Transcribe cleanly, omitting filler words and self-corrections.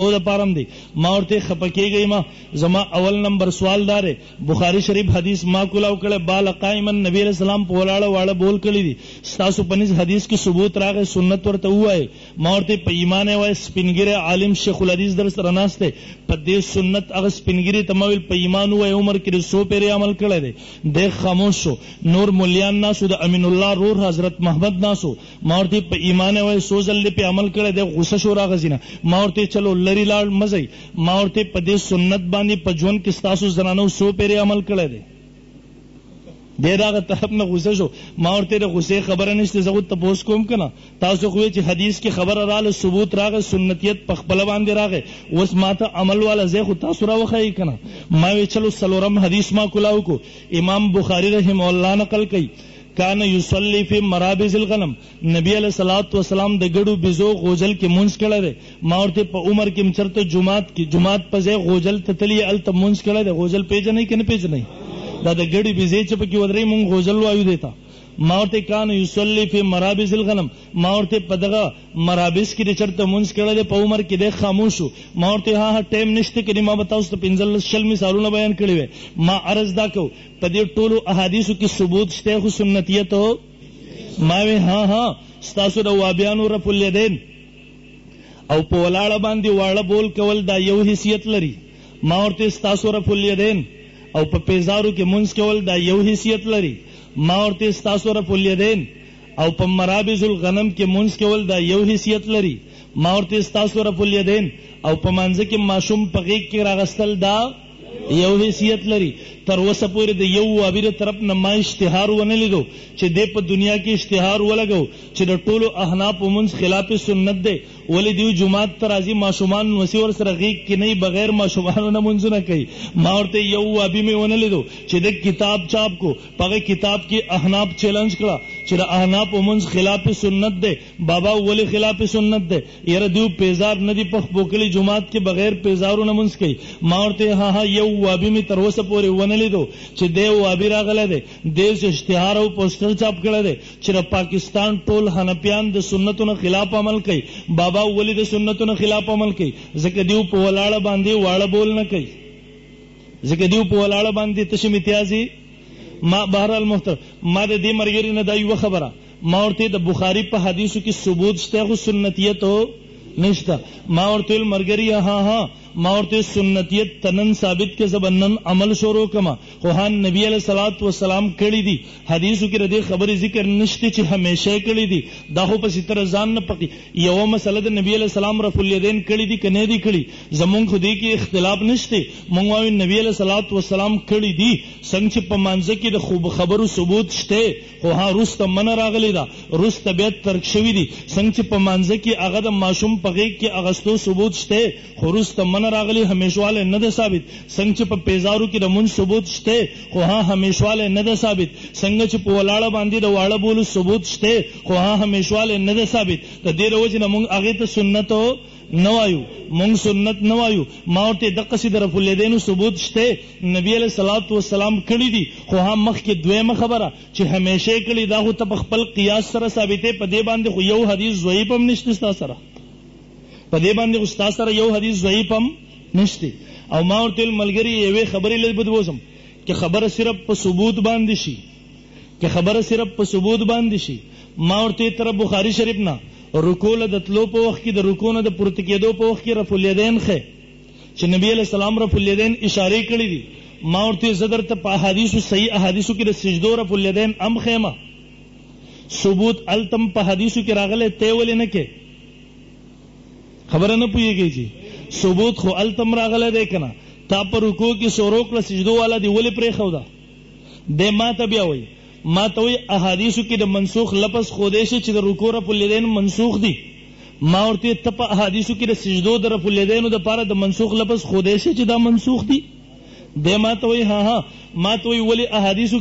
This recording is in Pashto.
او دا پارم دی ما ورته خپکی گئی ما زما اول نمبر سوال داره بخاری شریف حدیث ما کولاو کړه بال قائما نبی علیہ السلام په ولاړه واړه بول کړی دي تاسو پنځ حدیث کې ثبوت راغی سنت ورته وای ما ورته په ایمان وای سپینګری عالم شیخ الحدیث در سره ناشته په دې سنت هغه سپینګری تمویل په ایمان وای عمر کې 100 پیری عمل کړی دی د خاموش شو نور مولیان ناسو د امین الله رور حضرت محمد ناسو ما ورته په ایمان وای سوزل په عمل کړی دی غصه شو راغزینه ما ورته چلو لری لاړ مزي ما ورته په دې سنت باندې په ژوند کې تاسو زنانو 100 پیری عمل کړی دی د داغه طرف نه غوسه شو ما ورته د غوسه خبره نشته زه ته پوس کوم کنه تاسو خو چې حدیث کې خبره رااله ثبوت راغی سنتیت په خپل باندې راغی اوس ماته عمل والا زه خو تاسو راوخی کنه ما وی چلو سلورم حدیث ما کولاو کو امام بخاری رحم الله نقل کړي کان یصلی فی مرابض الغنم نبی علیہ الصلوۃ والسلام د ګړو بيزو غوجل کې مونږ کړه ده ما ورته په عمر کې چرته جمعات په ځای غوجل تتلی ال ته مونږ کړه ده غوجل پیژنې کنه پیژنې دا د ګړي بيزې چې په کې ودرې مونږ غوجل وایو دیتا ما ورته کان یصلی فی مرابض الغنم ما ورته په دغه مرابض کې چرته مونږ کړه ده په عمر کې ده خاموش ما ورته ها ټیم نشته کې ما بتاو ست پنځل شل مثالونه بیان کړی وي ما عرض دا کو په دې ټولو احادیثو کې ثبوت شته خو سنتیت ما وی ها ستاسو د وابیانو رفع الیدین او په ولاړه باندې واړه بول کول دا یو حیثیت لري ما ورته ستاسو رفع الیدین او په پیزارو کې منځ کول دا یو حیثیت لري ما ورته ستاسو رفع الیدین او په مرابض الغنم کې منځ کول دا یو حیثیت لري ما ورته ستاسو رفع الیدین او په منځ کې ماشوم په غیږ کې راغستل دا یو حیثیت لري تر اوسه پورې د یو وابیره طرف نه ما اشتهار ونه لیدو چې د په دنیا کې اشتهار ولګو چې د ټولو احناف ومنځ خلاف سنت دی ولې دیو جمعات ته راځي ماشومان وسی ور سره غیږ کې نه بغیر ماشومانو نه منځونه کوي ما ورته یو وابي مې ونه لیدو چې د کتاب چاپ کو پغه کتاب کې احناف چیلنج کړه چې د احناف ومنځ خلاف سنت دی بابا ولې خلاف سنت دی یره دیو پیزار نه دی پخ بوکلی جمعات کې بغیر پیزارو نه منځ کوي ما ورته ها یو وابي مې تر اوسه پورې ونه لیدو چې دیو وابي راغله دی دیو اشتهار او پوسټر چاپ کړه دی چې پاکستان ټول حنفیان د سنتونو خلاف عمل کوي بابا ولی د سنتونو خلاف عمل کوي ځکه دیو په ولاړه باندې واړه بول نه کوي ځکه دیو په ولاړه باندې تشم امتیازي ما بهرال محترم ما د دې مرګري نه دا یو خبره ما ورته د بخاری په حدیثو کې ثبوت شته خو سنتیت نشته ما ورته مرګري ها ما ورته سنتیت تنن ثابت کې زبنن عمل شروع کما خو هان نبی علیہ الصلوۃ والسلام کړي دي حدیثو کې ردی خبره ذکر نشته چې همیشه کړي دي دا خو په ستر ځان نه پقي یو مسله د نبی علیہ السلام رفع الیدین کړي دي کنه دي کړي زمونږ خو دې کې اختلاف نشته مونږ وايي نبی علیہ الصلوۃ والسلام کړي دي څنګه چې په مانځ کې د خوب خبرو ثبوت شته خو ها روست من راغلی دا روست طبيعت ترک شوی دي څنګه چې په مانځ کې هغه د ماشوم په غیږ کې اغستو ثبوت شته خو روست راغلی همیشواله نه ده ثابت څنګه چې په پیزارو کې د مون ثبوت شته خو ها همیشواله نه ده ثابت څنګه چې په ولاړه باندې د واړه بولو ثبوت شته خو ها همیشواله نه ده ثابت د دې روز نه مونږ هغه ته سنت نه وایو مونږ سنت نه وایو ما ورته د قصید رفع الیدین ثبوت شته نبی علیہ الصلوۃ والسلام کړي دي خو هم مخ کې دویمه خبره چې همیشه کړي دا خو ته خپل قیاس سره ثابتې په دې باندې خو یو حدیث ضعیف هم نشته سره په دې باندې استاد سره یو حدیث ضعیف هم نشته او ما ورته ملګری یوې خبرې لږ بدوسم چې خبره صرف په ثبوت باندې شي چې خبره صرف په ثبوت باندې شي ما ورته تر بخاری شریف نه رکوع د تلو په وخت کې د رکوع نه د پورته کېدو په وخت کې رفع الیدین خه چې نبی علیہ السلام رفع الیدین اشاره کړې دي ما ورته زدر ته په احادیثو صحیح احادیثو کې د سجدو رفع الیدین ام خیمه ثبوت التم په حدیثو کې راغله ته ولې نه کې خبره نه پوهیږي چې ثبوت خو التم راغله دی کنه تا پر رکوع کې سورو کله سجدو والا دی ولې پرې خو دا د ما ته بیا وای ما ته وای احادیثو کې د منسوخ لفظ خو دې چې د رکوع رفع الیدین منسوخ دي ما ورته ته په احادیثو کې د سجدو د رفع الیدین د لپاره د منسوخ لفظ خو دې چې دا منسوخ دي د ما ته وای ها ما ته وای ولې احادیثو